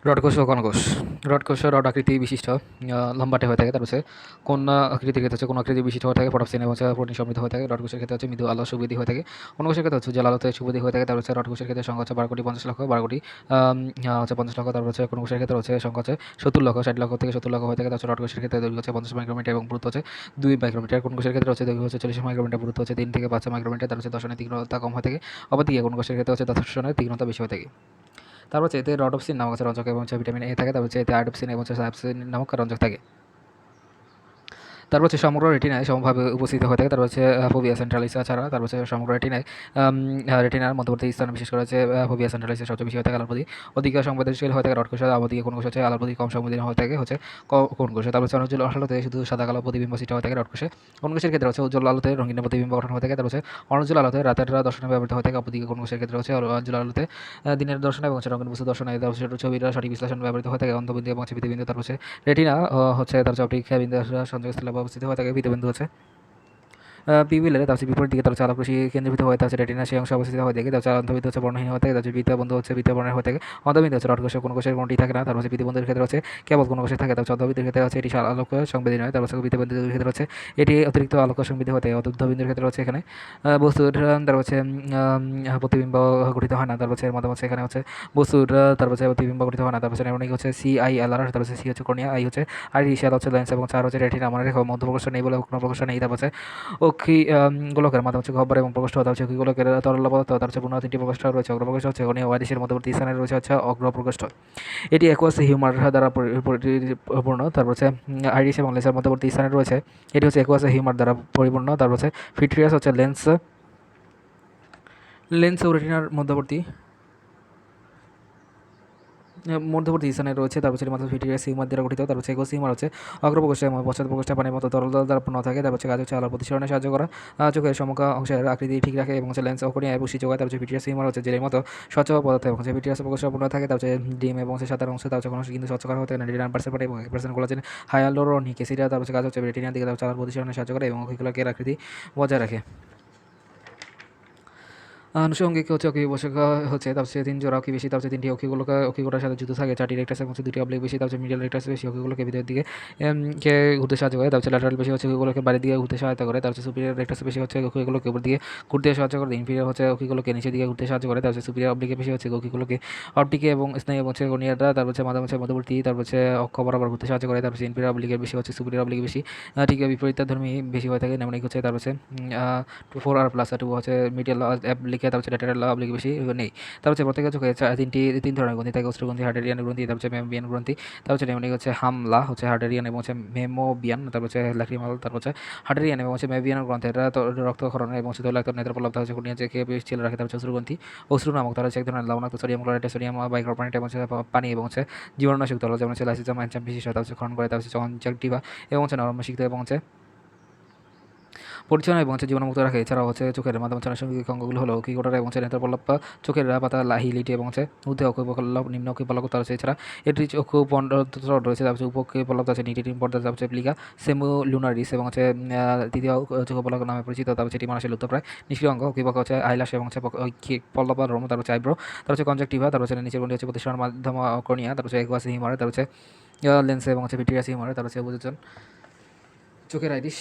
রডকোষ ও কনকোষ। রডকোষ rod আকৃতি বিশিষ্ট লম্বাটে হয়ে থাকে। তার হচ্ছে কোন আকৃতির ক্ষেত্রে হচ্ছে কোন আকৃতি বিশিষ্ট হয়ে থাকে, পটাশিয়াম এবং প্রোটিন সমৃদ্ধ হয়ে থাকে। রডকোষের ক্ষেত্রে হচ্ছে মৃদু আলো সুবিধি হয়ে থাকে। কনকোষের ক্ষেত্রে হচ্ছে উজ্জ্বল আলোতে সুবিধি হয়ে থাকে। তার হচ্ছে রডকোষের ক্ষেত্রে সংখ্যা হচ্ছে 12,50,00,000, 12,00,00,000 হচ্ছে 50,00,000। তারপর হচ্ছে কনকোষের ক্ষেত্রে হচ্ছে সংখ্যা হচ্ছে 70,00,000, 60,00,000 থেকে 70,00,000 হয়ে থাকে। তার হচ্ছে রডকোষের ক্ষেত্রে দৈর্ঘ্য হচ্ছে 50 মাইক্রোমিটার এবং পুরুত্ব হচ্ছে 2 মাইক্রোমিটার। কনকোষের ক্ষেত্রে হচ্ছে দৈর্ঘ্য হচ্ছে 40 মাইক্রোমিটার, পুরুত্ব হচ্ছে 3 থেকে 5 মাইক্রোমিটার। তার হচ্ছে দর্শনের তীক্ষ্ণতা কম হয়ে থাকে। অপরদিকে কনকোষের ক্ষেত্রে হচ্ছে দর্শনের তীক্ষ্ণতা বেশি হয়ে থাকে। তারপর হচ্ছে এতে রডপসিন নামক হচ্ছে রঞ্জক এবং হচ্ছে ভিটামিন এ থাকে। তারপর হচ্ছে এতে আয়োডোপসিন এবং হচ্ছে সায়াপসিন নামক রঞ্জক থাকে। তারপর হচ্ছে সমগ্র রেটিনায় সমভাবে উপস্থিত হয়ে থাকে। তারপর হচ্ছে ফোভিয়া সেন্ট্রালিসা ছাড়া তারপর হচ্ছে সমগ্র রেটিনায় রেটিনার মধ্যবর্তী স্থানে বিশেষ করে হচ্ছে ফোভিয়া সেন্ট্রালিসা সবচেয়ে বেশি হয়ে থাকে। আলোর প্রতি অধিক সংবেদনশীল হয়ে থাকে রডকোষ, অবদিকে কোনকোষ হচ্ছে আলোর প্রতি কম সংবেদনশীল হয়ে থাকে হচ্ছে কোনকোষে। তারপর হচ্ছে উজ্জ্বল আলোতে শুধু সাদা কালো প্রতিবিম্ব সৃষ্টি হয়ে থাকে রডকোষে। কোনকোষের ক্ষেত্রে হচ্ছে উজ্জ্বল আলোতে রঙিন প্রতিবিম্ব গঠন হয়ে থাকে। তারপর হচ্ছে অনুজ্জ্বল আলোতে রাতের দর্শনে ব্যবহৃত হয়ে থাকে। অপরদিকে কোনকোষের ক্ষেত্রে হচ্ছে উজ্জ্বল আলোতে দিনের দর্শনে এবং রঙিন বস্তু দর্শনে ছবির সঠিক বিশ্লেষণ ব্যবহৃত হয়ে থাকে। অন্তবিন্দু এবং বিন্দু। তারপর হচ্ছে রেটিনা হচ্ছে তার হচ্ছে অপটিক বিন্দু সংযোগস্থলে অবস্থিত হয়ে থাকে। বিন্দু হচ্ছে পিপিলের তার বিপরীত দিকে তার আলোকরশ্মি কেন্দ্রীভূত হয়ে তার রেটিনা সেই অংশে অবস্থিত হয়ে থাকে। তার অন্তর্বিন্দু হচ্ছে বর্ণহীন হয়ে থাকে। তার বৃত্তীয় বন্ধু হচ্ছে বৃত্তীয় বর্ণের হয়ে থাকে। অন্তর্বিন্দু হচ্ছে রডকোষের কোনো কোষের কোনটি থাকে না। তার হচ্ছে বৃত্তবন্ধুর ক্ষেত্রে হচ্ছে কেবল কোনো কোষে থাকে। তার অন্তর্বিন্দুর ক্ষেত্রে হচ্ছে এটি আলোক সংবেদী নয়। তার হচ্ছে বৃত্তবন্ধুর ক্ষেত্রে হচ্ছে এটি অতিরিক্ত আলোক সংবেদী হতে। অন্তর্বিন্দুর ক্ষেত্রে হচ্ছে এখানে বস্তুর তার হচ্ছে প্রতিবিম্ব গঠিত হয় না। তার হচ্ছে এর মাধ্যমে হচ্ছে এখানে হচ্ছে বস্তুর তার হচ্ছে প্রতিবিম্ব গঠিত হয় না। তার হচ্ছে নেমনিক হচ্ছে CILR, তার হচ্ছে সি হচ্ছে কর্নিয়া, আই হচ্ছে আইরিশিয়াল হচ্ছে লেন্স এবং চার হচ্ছে রেটিনা। মনে রেখো মধ্যপ্রকোষ্ঠ নেই বলে কোনো প্রকোষ্ঠ নেই। তারপর হচ্ছে অক্ষি গোলকের মাধ্যমে হচ্ছে গহ্বর এবং প্রকোষ্ঠ হতে হচ্ছে গোলকের তরল পদার্থ। তার হচ্ছে পূর্ণ 3টি প্রকোষ্ঠ রয়েছে। অগ্রপ্রকোষ্ঠ হচ্ছে কর্নিয়া, ওয়াইডিসের মধ্যবর্তী স্থানে রয়েছে হচ্ছে অগ্রপ্রকোষ্ঠ। এটি অ্যাকুয়াস হিউমার দ্বারা পরিপূর্ণ। তারপর হচ্ছে আইরিশ এবং লেন্সের মধ্যবর্তী স্থানে রয়েছে। এটি হচ্ছে অ্যাকুয়াস হিউমার দ্বারা পরিপূর্ণ। তারপর হচ্ছে ফিট্রিয়াস হচ্ছে লেন্স ও রেটিনার মধ্যবর্তী স্থানে রয়েছে। তারপর হচ্ছে মাত্র ফিটিয়াস হিউমার দ্বারা গঠিত। তারপর হচ্ছে এগোস হিউমার হচ্ছে অগ্রপ্রকোষ্ঠ এবং পশ্চাৎ প্রকোষ্ঠে পানির মতো তরল দ্বারা পূর্ণ থাকে। তারপর হচ্ছে কাজ হচ্ছে আলোর প্রতিসরণে সাহায্য করা, চোখের সম্মুখ অংশের আকৃতি ঠিক রাখে এবং হচ্ছে লেন্স ও কর্নিয়ায় পুষ্টি যোগায়। তারপর হচ্ছে ফিটিয়াস হিউমার হচ্ছে জেলের মতো স্বচ্ছ পদার্থ এবং হচ্ছে ফিটিয়াস প্রকোষ্ঠ পূর্ণ থাকে। তারপর হচ্ছে ডিম এবং হচ্ছে সাদা অংশ তার হচ্ছে কোনো কিন্তু স্বচ্ছ করা হতে 99% পানি এবং 1% কোলাজেন হায়ালুরোনিক অ্যাসিড। তারপর হচ্ছে কাজ হচ্ছে রেটিনার দিকে তার আলোর প্রতিসরণে সাহায্য করে এবং অক্ষিগোলকের আকৃতি বজায় রাখে। আনুষঙ্গিক হচ্ছে অক্ষি পোশাক হচ্ছে তার হচ্ছে 3 জোড়া অক্ষি বেশি। তার হচ্ছে 3টি অক্ষিগোটার সাথে যুক্ত থাকে। 4টি রেক্টাস এবং 2টি অবলিক বেশি। তার হচ্ছে মিডিয়াল রেক্টাস বেশি অক্ষিগুলোকে ভিতরের দিকে কে ঘুরতে সাহায্য করে। তার হচ্ছে ল্যাটারাল বেশি হচ্ছে অক্ষিগুলোকে বাইরের দিকে ঘুরতে সহায়তা করে। তার হচ্ছে সুপিরিয়র রেক্টাস বেশি হচ্ছে অক্ষিগুলোকে উপর দিকে ঘুরতে সাহায্য করে। ইনফিরিয়র হচ্ছে অক্ষিগুলোকে নিচের দিকে ঘুরতে সাহায্য করে। তার হচ্ছে সুপিরিয়র অবলিকে বেশি হচ্ছে অক্ষিগুলোকে অপটিকে এবং স্নায়ু এবং হচ্ছে কর্নিয়াটা তার হচ্ছে মাঝামাঝি মধ্যবর্তী তার হচ্ছে অক্ষ বরাবর ঘুরতে সাহায্য করে। তার হচ্ছে ইনফিরিয়র অবলিকের বেশি হচ্ছে সুপিরিয়র অবলিক বেশি ঠিক বিপরীতধর্মী বেশি হয়ে থাকে। নেমনিক হচ্ছে তার হচ্ছে 4R+2 হচ্ছে মিডিয়াল অবলিকে তার হচ্ছে ল্যাটারাল অবলিক বেশি নেই। তার হচ্ছে প্রত্যেকের চোখে তিন ধরনের গ্রন্থি থাকে। অশ্রুগ্রন্থি, হার্টেরিয়ান গ্রন্থি, তার হচ্ছে মেমোবিয়ান গ্রন্থি। তার হচ্ছে নেমনিক হচ্ছে হামলা হচ্ছে হার্টেরিয়ান এবং হচ্ছে মেমোবিয়ান। তারপর হচ্ছে ল্যাক্রিমাল, তারপর হচ্ছে হার্টেরিয়ান এবং হচ্ছে মেমোবিয়ান গ্রন্থি। এটা রক্তক্ষরণ এবং হচ্ছে তৈলাক্ত নেত্রপল্লব হচ্ছে কর্নিয়া যে খেয়ে ছিল রাখে। তার হচ্ছে অশ্রুগ্রন্থি অশ্রু নামক তার হচ্ছে এক ধরনের লবণাক্ত সোডিয়াম ক্লোরাইড, সোডিয়াম বাইকার্বনেট এবং হচ্ছে পানি এবং হচ্ছে জীবাণুনাশক তরল যেমন হচ্ছে লাইসোজাইম এনজাইম বিশিষ্ট। তার হচ্ছে ক্ষরণ করে। তার হচ্ছে কনজাংক্টিভা এবং হচ্ছে নরমশিক্ত এবং হচ্ছে পরিচালনা এবং হচ্ছে জীবাণুমুক্ত রাখে। এছাড়াও হচ্ছে চোখের মাধ্যমে আনুষঙ্গিক অঙ্গগুলো হলো অক্ষিগোটর এবং হচ্ছে নেত্রপল্লব, চোখের পাতা, লাহি, লিটি এবং হচ্ছে ঊর্ধ্বে অক্ষিপল্লব, নিম্ন অক্ষিপল্লব। তার হচ্ছে এছাড়া এটি চক্ষু পন্ডরত রয়েছে। তার হচ্ছে উপ অক্ষিপল্লব আছে নিটিটিন পর্দা, তার হচ্ছে প্লিকা সেমুলুনারিস এবং হচ্ছে তৃতীয় চক্ষুপল্লব নামে পরিচিত। তার হচ্ছে এটি মানুষের লুপ্তপ্রায় নিষ্ক্রিয় অঙ্গ। অক্ষিপক্ষ হচ্ছে আইলাস এবং হচ্ছে পল্লব বা রোম। তার হচ্ছে আইব্রো। তার হচ্ছে কনজাংক্টিভা। তার হচ্ছে নিচের গন্ডি হচ্ছে প্রতিসরণ মাধ্যম কর্নিয়া। তার হচ্ছে একুয়াস হিউমার। তার হচ্ছে লেন্স এবং হচ্ছে ভিট্রিয়াস হিউমার। তার হচ্ছে বুঝেছেন চোখের আইরিশ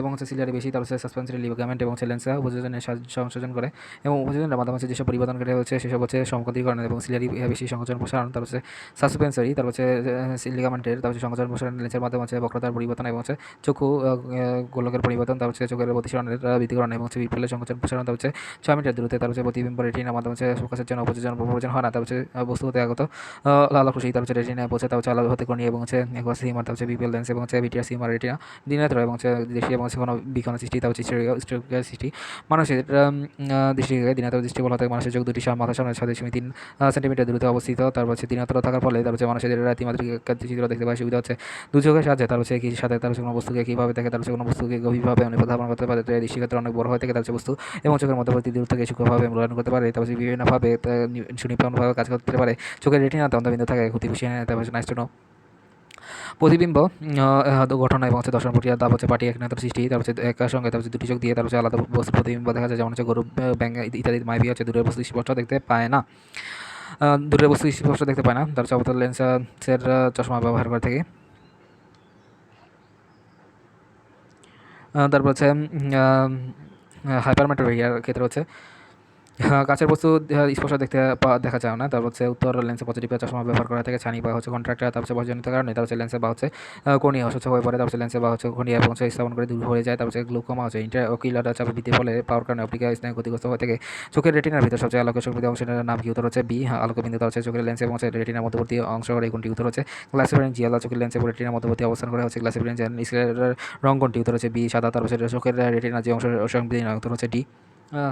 এবং হচ্ছে সিলিয়ারি বেশি। তার হচ্ছে সাসপেন্সরি লিগামেন্ট এবং হচ্ছে লেন্সা উপযোজনের সংযোজন করে এবং উপযোজনের মাধ্যমে হচ্ছে যেসব পরিবর্তন ঘটে হচ্ছে সেসব হচ্ছে সমকোণীকরণ এবং সিলিয়ারি বেশি সংকোচন প্রসারণ। তার হচ্ছে সাসপেন্সরি, তার হচ্ছে লিগামেন্টের, তার হচ্ছে সংকোচন প্রসারণ লেন্সের মাধ্যমে হচ্ছে বক্রতার পরিবর্তন এবং হচ্ছে চক্ষু গোলকের পরিবর্তন। তার হচ্ছে চোখের প্রতিসরণের বৃদ্ধিকরণ এবং হচ্ছে বিপ্লের সংকোচন প্রসারণ। তার হচ্ছে 6 মিটার দূরত্বে তার হচ্ছে প্রতিবিম্ব রেটিনার মাধ্যমে হচ্ছে ফোকাসের জন্য প্রয়োজন হয় না। তার হচ্ছে বস্তু হতে আগত আলোক রশ্মি তার হচ্ছে রেটিনায় পৌঁছে। তার হচ্ছে আলো হতে কর্নিয়া এবং হচ্ছে একুয়াস হিউমার। তার হচ্ছে বিপিএল লেন্স এবং হচ্ছে ভিট্রিয়াস হিউমার রেটিনা দিনাত্র এবং হচ্ছে দেশীয় এবং হচ্ছে কোনো বিক্ষণ সৃষ্টি। তার হচ্ছে স্টেরিক সৃষ্টি। মানুষের দৃষ্টিকে দিনাত্র দৃষ্টি বলা হয়। মানুষের চোখ দুটি মাথার সামনে 6.3 সেন্টিমিটার দূরত্বে অবস্থিত। তারপর হচ্ছে দিনাত্র থাকার ফলে তার হচ্ছে মানুষের ত্রিমাত্রিক চিত্র দেখতে পাওয়ার সুবিধা হচ্ছে দু চোখের সাহায্যে। তার হচ্ছে একই সাথে তার হচ্ছে কোনো বস্তুকে কীভাবে দেখে, তার হচ্ছে কোনো বস্তুকে গভীরভাবে অনুধাবন করতে পারে। দৃষ্টিক্ষেত্র অনেক বড় হয়ে থাকে। তার হচ্ছে বস্তু এবং চোখের মধ্যবর্তী দূরত্বকে সূক্ষ্মভাবে মূল্যায়ন করতে পারে। তার হচ্ছে বিভিন্নভাবে সুনিপুণভাবে কাজ করতে পারে। চোখের রেটিনাতে অন্তর্বিন্দু থাকে ক্ষতি পুষিয়ে নেয়। তারপর হচ্ছে নাইস্টোনো প্রতিবিম্ব গঠন এবং হচ্ছে দর্শন প্রক্রিয়া। তারপর হচ্ছে পাটি একনাত্র সৃষ্টি। তার হচ্ছে একার সঙ্গে তার হচ্ছে দুটি চোখ দিয়ে তার হচ্ছে আলাদা বস্তু প্রতিবিম্ব দেখা যায়। যেমন হচ্ছে গরু, ব্যাঙ ইত্যাদি মাইবি হচ্ছে দূরের বস্তু স্পষ্ট দেখতে পায় না। দূরের বস্তু স্পষ্ট দেখতে পায় না, তার হচ্ছে অবতল লেন্সের চশমা ব্যবহার করে থাকে। তারপর হচ্ছে হাইপারমেট্রোপিয়ার ক্ষেত্রে হচ্ছে কাছের বস্তু স্পষ্ট দেখা যায় না। তারপর হচ্ছে উত্তর লেন্সে পজিটিভ চশমা ব্যবহার করা থাকে ছানি বা হচ্ছে কন্ট্রাক্টর, তারপর হচ্ছে বয়সজনিত কারণে তার হচ্ছে লেন্সে বা হচ্ছে কর্নিয়া অসুস্থ হয়ে পড়ে, তারপর হচ্ছে লেন্সে বা হচ্ছে কর্নিয়া এবং হচ্ছে স্থাপন করে দূর হয়ে যায়। তারপর হচ্ছে গ্লুকোমা হচ্ছে ইন্ট্রাওকুলার চাপ বৃদ্ধির ফলে পাওয়ার কারণে অপটিকা স্নায়ু ক্ষতিগ্রস্ত হয়ে থাকে। চোখের রেটিনার ভিতর সবচেয়ে আলোকের সংবেদী অংশের নাম কি? উত্তর হচ্ছে বি। আলোকবিন্দু তার হচ্ছে চোখের লেন্স এবং হচ্ছে রেটিনার মধ্যবর্তী অংশ এই কোনটি? উত্তর হচ্ছে গ্লাসিফারেনজিয়াল। চোখের লেন্স এবং রেটিনার মধ্যবর্তী অবস্থান করে হচ্ছে গ্লাসিফারেনজিয়াল স্ক্লেরার রং কোনটি? উত্তর হচ্ছে বি সাদা। তারপর হচ্ছে চোখের রেটিনার যে অংশ সংবেদী নয়, উত্তর হচ্ছে ডি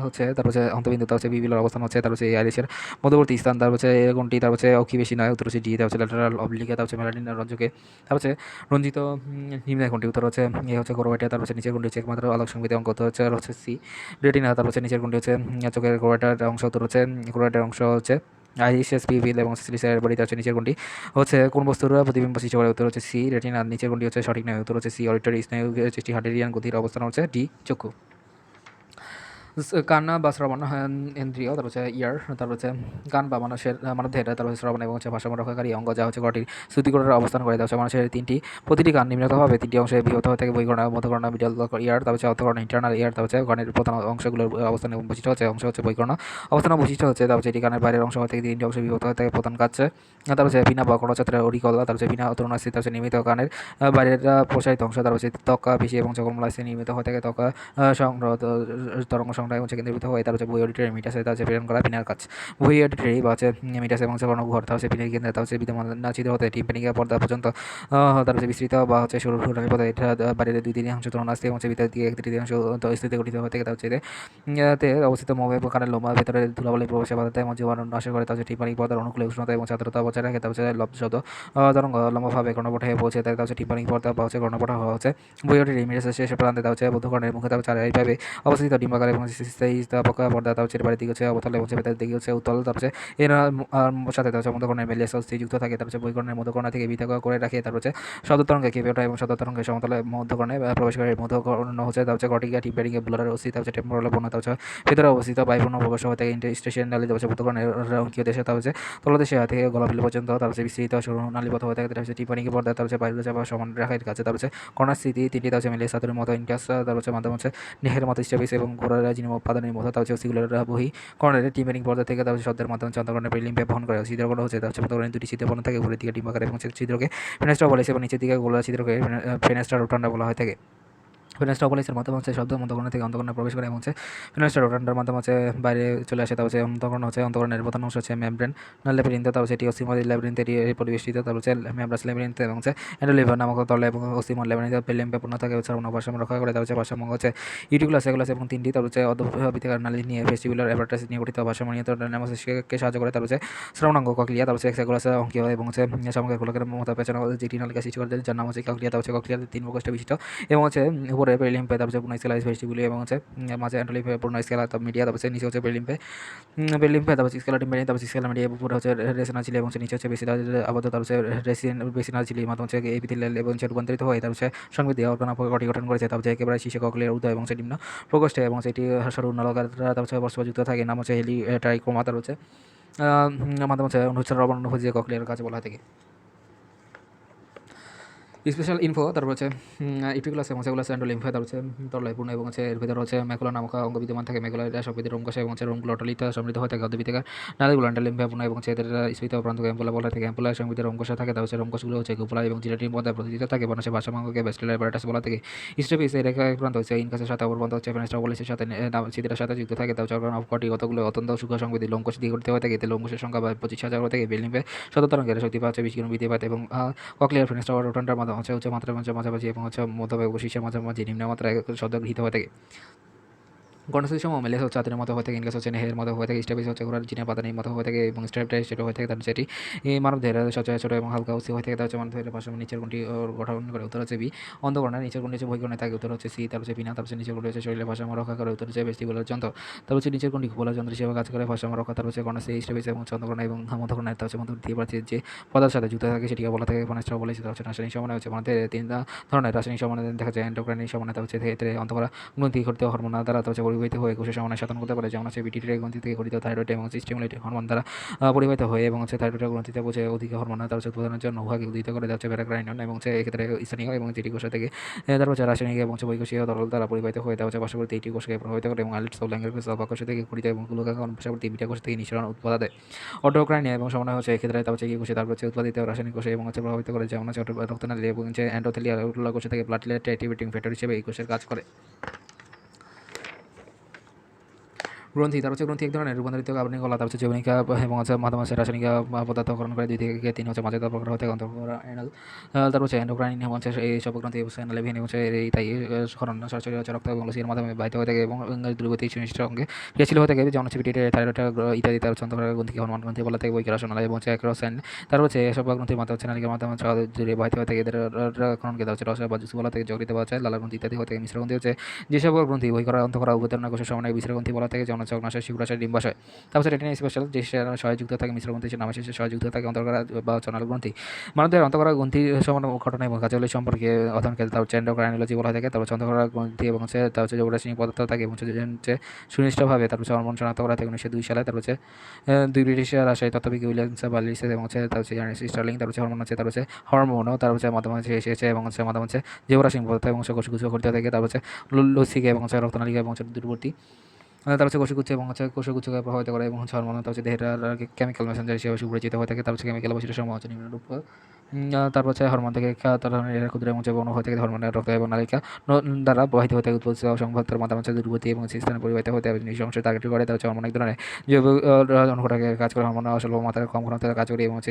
হচ্ছে। তারপর হচ্ছে অন্তবিন্দু তার হচ্ছে বিবিলার অবস্থান হচ্ছে, তার হচ্ছে এই আইরিশের মধ্যবর্তী স্থান, তার হচ্ছে কোনটি? তার হচ্ছে অক্ষি বেশি নয়, উত্তর হচ্ছে ডি। তার হচ্ছে ল্যাটারাল অবলিকে, তার হচ্ছে মেলানিন রঞ্জকে, তার হচ্ছে রঞ্জিত নিম্নায় কোনটি? উত্তর হচ্ছে এ হচ্ছে কোরোবাইটা। তার হচ্ছে নিচের কোনটি হচ্ছে একমাত্র আলোক সংবেদী অঙ্ক? উত্তর হচ্ছে সি রেটিনা। তার হচ্ছে নিচের কোনটি হচ্ছে চোখের কোরোবাইটার অংশ? উত্তর হচ্ছে কোরোবাইটার অংশ হচ্ছে আইরিশেস পিভিল এবং সিলিসার বডিতে হচ্ছে নিচের কোনটি হচ্ছে কোন বস্তুর প্রতিবিম্ব সৃষ্টি করে? উত্তর হচ্ছে সি রেটিনা। নিচের কোনটি হচ্ছে সঠিক নয়? উত্তর হচ্ছে সি অডিটরি স্নায়ু সৃষ্টি হার্টেরিয়ান গতির অবস্থান হচ্ছে ডি চক্ষু। কান বা শ্রবণ ইন্দ্রিয়, তারপর হচ্ছে ইয়ার, তারপর হচ্ছে কান বা মানুষের মানবদেহের তারপর হচ্ছে শ্রবণ এবং হচ্ছে ভারসাম্য রক্ষাকারী অঙ্গ, যা হচ্ছে গটির শ্রুতিকোষের অবস্থান করে। তার হচ্ছে মানুষের প্রতিটি কান নিম্নতভাবে তিনটি অংশে বিভক্ত হয়ে থাকে: বহিকর্ণ, মধ্যকর্ণ, মিডল ইয়ার, তারপর হচ্ছে অন্তঃকর্ণ ইন্টারনাল ইয়ার। তারপর হচ্ছে কানের প্রধান অংশগুলোর অবস্থান এবং বৈশিষ্ট্য হচ্ছে অংশ হচ্ছে বহিকর্ণ অবস্থান এবং বৈশিষ্ট্য হচ্ছে, তারপর হচ্ছে এটি কানের বাইরের অংশ থেকে তিনটি অংশে বিভক্ত হয়ে থাকে: প্রধান কাছে, তারপর হচ্ছে বিনা বা কর্ণচ্ছত্রের অরিকল, তারপর হচ্ছে বিনা তরুণাস্থি, তারপর হচ্ছে নির্মিত কানের বাইরের প্রসারিত অংশ, তারপর হচ্ছে ত্বকা পেশি এবং চকমলাস্থি নির্মিত হয়ে থাকে ত্বকা সংগ্রহ তরঙ্গ সংগ্রহ এবং কেন্দ্রীভূত হয়ে তার হচ্ছে বই অডিটরি মিটাসে তার হচ্ছে প্রেরণ করা পিনার কাজ। বই অডিটরি বা হচ্ছে মিটাস এবং হচ্ছে কর্ণঘর, তার হচ্ছে পিনের কেন্দ্রে তার হচ্ছে বিদ্যমান ছিদ্র হতে টিম্পানিকা পর্দা পর্যন্ত তার হচ্ছে বিস্তৃত বা হচ্ছে সরু সরু পথে এটা বাইরের দুই তৃতীয়াংশ তরুণাস্থি এবং হচ্ছে ভিতরের দিকে এক তৃতীয়াংশ স্থিতি গঠিত হয়ে থাকে। তার হচ্ছে তে অবস্থিত মোম এবং কানের লোমা ভেতরে ধুলাবালি প্রবেশে বাধা দেয় এবং জীবাণু নাশ করে। তার হচ্ছে টিম্পানিক পর্দার অনুকূলে উষ্ণতা এবং সান্দ্রতা বজায় রাখে। তার হচ্ছে লব্ধ তরঙ্গ লম্বাভাবে কর্ণপটে পৌঁছে থাকে। তার হচ্ছে টিম্পানিক পর্দা বা হচ্ছে কর্ণপট হচ্ছে বই অডিটরি মিটাসের শেষ প্রান্তে তার হচ্ছে বদ্ধকর্ণের মুখে তার হচ্ছে এইভাবে অবস্থিত ডিম্বাকার এবং স্থায়ী পর্দা, তার হচ্ছে বাড়ির দিকে হচ্ছে অবতল এবং ভেতরের দিকে হচ্ছে উত্তল। তার হচ্ছে এর সাথে তার হচ্ছে মধ্যকর্ণের মেলিয়াস যুক্ত থাকে। তার হচ্ছে বহিকর্ণের মধ্যকর্ণ থেকে পৃথক করে রাখে। তার হচ্ছে শব্দ তরঙ্গে কেঁপে ওঠা এবং শব্দ তরঙ্গে সমতলে মধ্যকর্ণে প্রবেশ করে। মধ্যকর্ণ হচ্ছে তার হচ্ছে কর্টিকা টিম্পানিক বুলারের অস্থিত হচ্ছে টেম্পোরাল বর্ণ, তার হচ্ছে ভেতরে অবস্থিত বায়ুপূর্ণ প্রবেশ হয়ে থাকে ইন্টারস্টেশন নালী, তার হচ্ছে মধ্যকর্ণের অঙ্কীয় দেশে, তার হচ্ছে তলদেশে থেকে গলাবিল পর্যন্ত তার হচ্ছে বিস্তৃত সরু নালীপথ হয়ে থাকে। তার হচ্ছে টিম্পানিক পর্দা তার হচ্ছে বায়ুর চাপ সমান রাখার কাছে। তার হচ্ছে কর্ণাস্থিতি তিনটি তার হচ্ছে মেলিয়াস সাতুরের মতো ইনকাস, তার হচ্ছে মাধ্যম হচ্ছে নেহের মতো স্টেপিস এবং ঘোড়ার জিনিম উৎপাদনের মতো। তার হচ্ছে সিগুলার বহি কর্ণের টিম্পানিক পর্দা থেকে তার হচ্ছে শব্দের মাধ্যমে অন্তঃকর্ণের পেলিম্পে বহন করে। ছিদ্রকর্ণ হচ্ছে তার হচ্ছে মধ্যকর্ণের দুটি ছিদ্রবর্ণ থাকে, উপরের দিকে ডিম্বাকার এবং ছিদ্রকে ফেনেস্ট্রা বলে এবং নিচের দিকে গোলা ছিদ্রকে ফেনেস্ট্রা রোটান্ডা বলা হয়ে থাকে। ফিনাস্টার অপলিসের মাধ্যমে হচ্ছে শব্দ মধ্যকর্ণ থেকে অন্তঃকর্ণে প্রবেশ করে এবং হচ্ছে ফিনাস্টার রোটান্ডার মাধ্যমে হচ্ছে বাইরে চলে আসে। তার হচ্ছে অন্তঃকর্ণ হচ্ছে অন্তঃকর্ণের প্রধান অংশ হচ্ছে মেমব্রেন ল্যাবিরিন্থ, তার হচ্ছে এটি অসিমল ল্যাবিরিন্থ এটি পরিবেষ্টিত। তার হচ্ছে মেমব্রাস ল্যাবিরিন্থ এবং হচ্ছে এন্ডোলিভার নামক তলে এবং অসিমল ল্যাবিরিন্থ পেলিম্পে পূর্ণ থাকে হচ্ছে ভারসাম্য রক্ষা করে। তার হচ্ছে ভারসাম্য হচ্ছে ইউটিকুলাস এগুলাস এবং তিনটি তার হচ্ছে অর্ধবৃত্তাকার নালী নিয়ে ভেস্টিবুলার অ্যাপারেটাস নিয়ে গঠিত ভারসাম্য নিয়ন্ত্রণ ডায়নামোসিসকে সাহায্য করে। তার হচ্ছে শ্রবণাঙ্গ কক্লিয়া, তার হচ্ছে এক্সাগুলাস অঙ্কীয় এবং হচ্ছে সামগ্রিক গোলকের মতো পেছনে যেটি নালিকা সৃষ্টি করে যার নাম হচ্ছে কক্লিয়া। তার হচ্ছে কক্লিয়ার তিন প্রকোষ্ঠ বিশিষ্ট এবং হচ্ছে উপরে পেরিলিম্পে, তার হচ্ছে স্কেলাইজ ভেস্টিবুলি এবং হচ্ছে মাঝে অ্যান্টোলিম্পে পূর্ণ স্কেলা, তার মিডিয়া, তার হচ্ছে নিচে হচ্ছে পেরিলিম্পে তার হচ্ছে স্কেলা টিম্পানি, তার হচ্ছে স্কেলা মিডিয়া, উপরে হচ্ছে রেসিনা ঝিলি এবং নিচে হচ্ছে বেসিনা আবদ্ধ। তার হচ্ছে বেসিনা ঝিলি মাধ্যমে হচ্ছে এপিথেলিয়াল এবং রূপান্তরিত হয়ে তার হচ্ছে সংবৃদ্ধি অর্গানা গঠি গঠন করেছে। তার হচ্ছে একেবারে শীর্ষে ককলিয়ার উদয় এবং নিম্ন প্রকোষ্ঠে এবং সেটি সরু নলাকার তার হচ্ছে বর্ষযুক্ত থাকে। নাম হচ্ছে হেলি ট্রাইক্রোমা। তার হচ্ছে মাধ্যমে হচ্ছে রবণ অনুভূতি ককলিয়ার কাছে বলা থাকে। স্পেশাল ইনফো, তারপর হচ্ছে ইপিকুলাস এবং সেগুলাস অ্যান্ডোলিম্ফা, তার হচ্ছে তরলাইপূর্ণ এবং হচ্ছে এর ভিতরে হচ্ছে ম্যাকুলা নামক অঙ্গ বিদ্যমান থাকে। ম্যাকুলা এটা সংবিধির রোমকোষ এবং হচ্ছে রোমগুলো অটলিত সমৃদ্ধ হয়ে থাকে। অর্ধবৃত্তাকার নালীগুলো অ্যান্ডোলিম্ফাপূর্ণ এবং হচ্ছে এদের স্ফীত প্রান্ত অ্যাম্পুলা বলা থাকে। অ্যাম্পুলার সংবিধির রোমকোষে থাকে। তার হচ্ছে রোমকোষগুলো হচ্ছে গুপুলা এবং জিলেটিন মধ্যে প্রতিষ্ঠিত থাকে। মানুষের ভাষাঙ্গকে ভেস্টিবুলার অ্যাপারেটাস বলা থাকে। স্টেপিস এর রেখা প্রান্ত হচ্ছে ইনকাসের সাথে অপর প্রান্ত হচ্ছে ফেনেস্ট্রা ওভালিসের সাথে ছিদ্রের সাথে যুক্ত থাকে। তার হচ্ছে অর্গান অফ কটি কতগুলো অত্যন্ত সূক্ষ্ম সংবিধি লোমকোষ দিয়ে গঠিত হয়ে থাকে। এতে লোমকোষের সংখ্যা 25,000 থেকে বেলিম্পে শত তরঙ্গের শক্তি পাচ্ছে 20 গুণ বৃদ্ধি পায় এবং ককলিয়ার ফেনেস্ট্রা রোটান্ডার মাধ্যমে হচ্ছে উচ্চ মাত্রার মাঝামাঝি এবং হচ্ছে মধ্যভাগ শীর্ষের মাঝামাঝি নিম্নমাত্রায় শব্দ গৃহীত হয়ে থাকে। গণস্থিতির সময় মেলেস হচ্ছে আতরের মতো হয়ে থাকে। ইনকাস হচ্ছে নেহের মতো হয়ে থাকে। স্টেপিস হচ্ছে ঘোড়ার জিনের পাতানির মতো হয়ে থাকে এবং স্ট্রাইপটাই সেটা হয়ে থাকে। তার সেটি এই মানবদেহের সচরাচর ছোট এবং হালকা অস্থি হয়ে থাকে। তার হচ্ছে মানবদেহের পাশে নিচের কোনটি গঠন করে? উত্তর হচ্ছে বি অন্তঃকর্ণের নিচের কোনটি হচ্ছে বহিকর্ণে থাকে। উত্তর হচ্ছে সি। তার হচ্ছে পিনা, তার হচ্ছে নিচের কোনটি হচ্ছে শরীরের ভারসাম্য রক্ষা করে। উত্তর হচ্ছে ভেস্টিবুলার যন্ত্র। তার হচ্ছে নিচের কোনটি ঘুপলার যন্ত্র হিসেবে কাজ করে ভারসাম্য রক্ষা। তার হচ্ছে কর্ণে স্টেপিস এবং অন্তঃকর্ণ এবং মধ্যকর্ণের তার হচ্ছে মধ্যবর্তী প্রাচীর যে পদার্থের সাথে যুক্ত থাকে সেটিকে বলা থাকে ফেনেস্ট্রা ওভালিস। তার হচ্ছে রাসায়নিক সমন্বয় হচ্ছে তিন ধরনের রাসায়নিক সমন্বয় দেখা যায়। এন্ডোক্রাইন সমন্বয়, তার হচ্ছে ক্ষেত্রে অন্তঃকরা গ্রন্থি ঘটিত হরমোন দ্বারা তার হচ্ছে পরিবাহিত হয়ে কোষের সমন্বয় সাধন করতে পারে, যেমন হচ্ছে পিটিউটারি গ্রন্থি থেকে গঠিত থাইরয়েড এবং স্টিমুলেটিং হরমোন দ্বারা পরিবাহিত হয়ে এবং হচ্ছে থাইরয়েড গ্রন্থিতে পৌঁছে অধিক হরমোন তার হচ্ছে উৎপাদনের জন্য উহাকে উদ্দীত করে যাচ্ছে প্যারাগ্রাইনন এবং হচ্ছে এক্ষেত্রে স্থানীয় এবং যেটি কোষ থেকে তারপর হচ্ছে রাসায়নিক এবং হচ্ছে বহিঃকোষীয় তরল দ্বারা পরিবাহিত হয়ে তার হচ্ছে পার্শ্ববর্তী একটি কোষকে প্রভাবিত করে এবং আইলেটস ও ল্যাঙ্গের কোষ কোষ থেকে গঠিত এবং গ্লুকাগন পার্শ্ববর্তী বিটা কোষ থেকে নিঃসরণ উৎপাদন দেয়। অটোক্রাইন এবং সমন্বয় হচ্ছে এক্ষেত্রে তার হচ্ছে কি কোষে তারপর হচ্ছে উৎপাদিত রাসায়নিক কোষে এবং হচ্ছে প্রভাবিত করে, যেমন হচ্ছে রক্তনালী এবং হচ্ছে এন্ডোথেলিয়াল কোষ থেকে প্লাটলেট অ্যাক্টিভেটিং ফ্যাক্টর হিসেবে এই কোষের কাজ করে। গ্রন্থি তার হচ্ছে গ্রন্থি এক ধরনের রূপান্তরিত কার্বনিক কলা তার হচ্ছে যৌনিকা এবং হচ্ছে মাধ্যমে রাসায়নিক পদার্থকরণ করে 2 থেকে 3 হচ্ছে মাঝে প্রকার হতে অন্তর্গত অ্যানাল তার হচ্ছে এন্ডোক্রাইন হচ্ছে এই সব গ্রন্থি লেভিন হচ্ছে এই তাই সরণ সরাসরি হচ্ছে রক্ত এবং লসির মাধ্যমে বাহিত হয়ে থাকে এবং দ্রুতগতি সুনিশ্চিত অঙ্গে ক্রিয়াশীল হয়ে থাকে, যেমন হচ্ছে পিটিউটারি থাইরয়েড ইত্যাদি তার হচ্ছে অন্তর্গত গ্রন্থিকে হরমোন গ্রন্থি বলা থেকে বৈকি রসনালী এবং হচ্ছে অ্যাক্রোসাইন তার হচ্ছে এসব গ্রন্থির মাধ্যমে হচ্ছে নালিকার মাধ্যমে জুড়ে বাহিত হয়ে থাকে, এদের খননকে তার হচ্ছে রস বা জুস বলা থেকে যকৃতে পাওয়া যায় লালা গ্রন্থি ইত্যাদি হয়ে থাকে। মিশ্র গ্রন্থি হচ্ছে যেসব গ্রন্থি বই করা অন্ত করা উপাদান কোষের সমন্বয়ে বিশ্র গ্রন্থি বলা থেকে, যেমন হচ্ছে অগ্নাশয় শিশুরাশয় ডিম্বাশয় তারপর রেটিনা স্পেশাল যে সহযুক্ত থাকে মিশ্র গ্রন্থি নামে শেষে সহযুক্ত থাকে অন্তর্করা বা চনাল গ্রন্থি মানবদের অন্তর্করা গ্রন্থি সমান ঘটনা এবং কার্যাবলী সম্পর্কে অধ্যয়নকে তার হচ্ছে এন্ডোক্রাইনোলজি বলা থাকে। তারপর অন্তর্করা গ্রন্থি এবং হচ্ছে তার হচ্ছে রাসায়নিক পদার্থ থাকে এবং হচ্ছে সুনির্দিষ্টভাবে তার হচ্ছে হরমোন শনাক্ত করা থাকে 1902 সালে। তার হচ্ছে 2 ব্রিটিশ রাসায়নিক তত্ত্ববিদ উইলিয়ামস বার্লিস এবং হচ্ছে তার হচ্ছে স্টার্লিং তার হচ্ছে হরমোনও তার হচ্ছে মাধ্যমে এসেছে এবং হচ্ছে মাধ্যমে হচ্ছে যে রাসায়নিক পদার্থ এবং কোষগুচ্ছ ঘটিত থাকে। তার হচ্ছে লসিকা এবং হচ্ছে রক্তনালিকা এবং হচ্ছে দূরবর্তী তার হচ্ছে কোষগুচ্ছ এবং হচ্ছে কোষগুচ্ছকে প্রভাবিত করে এবং হচ্ছে হরমোন তার হচ্ছে দেহের কেমিক্যাল মেসেঞ্জার হিসেবে সুপরিচিত হয়ে থাকে। তার হচ্ছে কেমিক্যাল বৈশিষ্ট্য সমূহ হচ্ছে নিম্নরূপ। তারপর হচ্ছে হরমোন থেকে তার ক্ষুদ্র এবং বর্ণ হয়ে থাকে হরমোনের রক্ত এবং নালিকা দ্বারা প্রবাহিত হতে উৎপত্তি সংঘাতের মাধ্যমে হচ্ছে দূরবর্তী এবং স্থানে পরিবাহিত হতে হবে নিজ অংশে টার্গেট করে। তার হচ্ছে হরমোন এক ধরনের জৈব অনুঘটকে কাজ করে, হরমোন স্বল্প মাত্রায় কম ঘনত্বে কাজ করে এবং হচ্ছে